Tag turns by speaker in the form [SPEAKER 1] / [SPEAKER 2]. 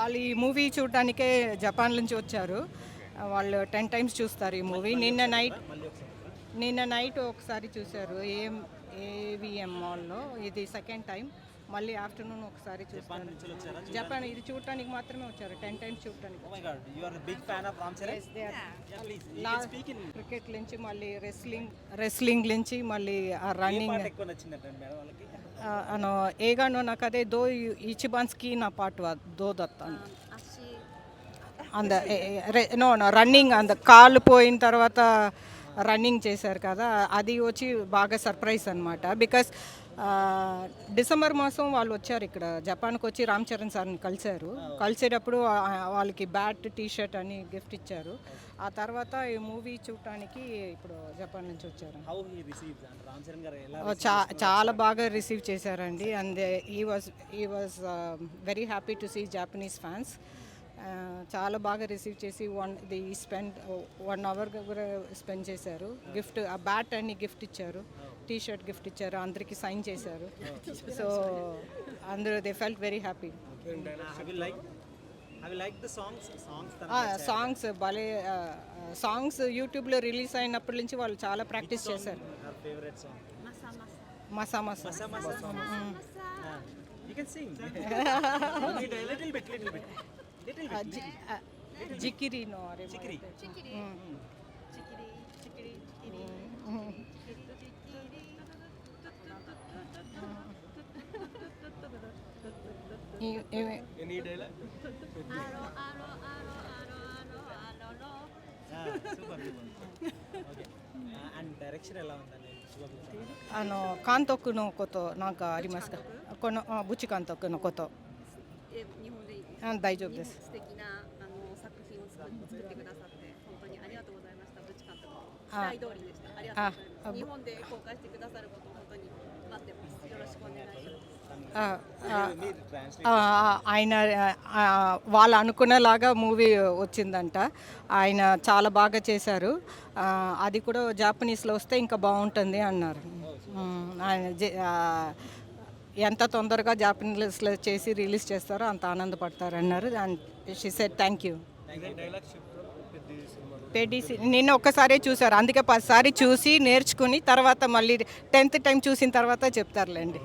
[SPEAKER 1] వాళ్ళు ఈ మూవీ చూడడానికే జపాన్ నుంచి వచ్చారు. వాళ్ళు 10 టైమ్స్ చూస్తారు ఈ మూవీ. నిన్న నైట్ ఒకసారి చూశారు ఏవిఎం మాల్లో. ఇది సెకండ్ టైం. మళ్ళీ ఆఫ్టర్నూన్ ఒకసారి చూస్తారు. జపాన్ ఇది చూడటానికి మాత్రమే వచ్చారు. 10 టైమ్స్ చూడటానికి. క్రికెట్ నుంచి మళ్ళీ రెస్లింగ్ నుంచి మళ్ళీ ఆ రన్నింగ్. ఏగానో నాకు అదే దో ఇచిబాన్ స్కీ నా పాటు దో దత్తాను అంద నో రన్నింగ్ అంద కాళ్ళు పోయిన తర్వాత రన్నింగ్ చేశారు కదా, అది వచ్చి బాగా సర్ప్రైజ్ అనమాట. బికాస్ డిసెంబర్ మాసం వాళ్ళు వచ్చారు ఇక్కడ జపాన్కి వచ్చి రామ్ చరణ్ సార్ని కలిసేటప్పుడు వాళ్ళకి బ్యాట్ టీషర్ట్ అని గిఫ్ట్ ఇచ్చారు. ఆ తర్వాత ఈ మూవీ చూడటానికి ఇప్పుడు జపాన్ నుంచి వచ్చారు. చాలా బాగా రిసీవ్ చేశారండి. And he was very happy to see Japanese fans. చాలా బాగా రిసీవ్ చేసి 1 అవర్ కూడా స్పెండ్ చేశారు. గిఫ్ట్ ఆ బ్యాట్ అని గిఫ్ట్ ఇచ్చారు, టీ షర్ట్ గిఫ్ట్ ఇచ్చారు, అందరికీ సైన్ చేశారు. సో అందరూ they felt very happy. Songs భలే సాంగ్స్ యూట్యూబ్లో రిలీజ్ అయినప్పటి నుంచి వాళ్ళు చాలా ప్రాక్టీస్ చేశారు. మసా మసా జికిరి నో అరే చికిరి監督のことなんかありますか？このブチ監督のこと。大丈夫です。
[SPEAKER 2] 素敵な作品を作ってくださって本当にありがとうございました。ブチ監督の期待通りでした。ありがとうございます。日本で公開してくださることを本当に待ってます。よろしくお願いします。
[SPEAKER 1] ఆయన వాళ్ళు అనుకునేలాగా మూవీ వచ్చిందంట. ఆయన చాలా బాగా చేశారు. అది కూడా జాపనీస్లో వస్తే ఇంకా బాగుంటుంది అన్నారు. ఆయన ఎంత తొందరగా జాపనీస్లో చేసి రిలీజ్ చేస్తారో అంత ఆనందపడతారు అన్నారు. And she said thank you. నిన్న ఒక్కసారే చూసారు, అందుకే 10 సారి చూసి నేర్చుకుని తర్వాత మళ్ళీ 10th టైం చూసిన తర్వాత చెప్తారులేండి.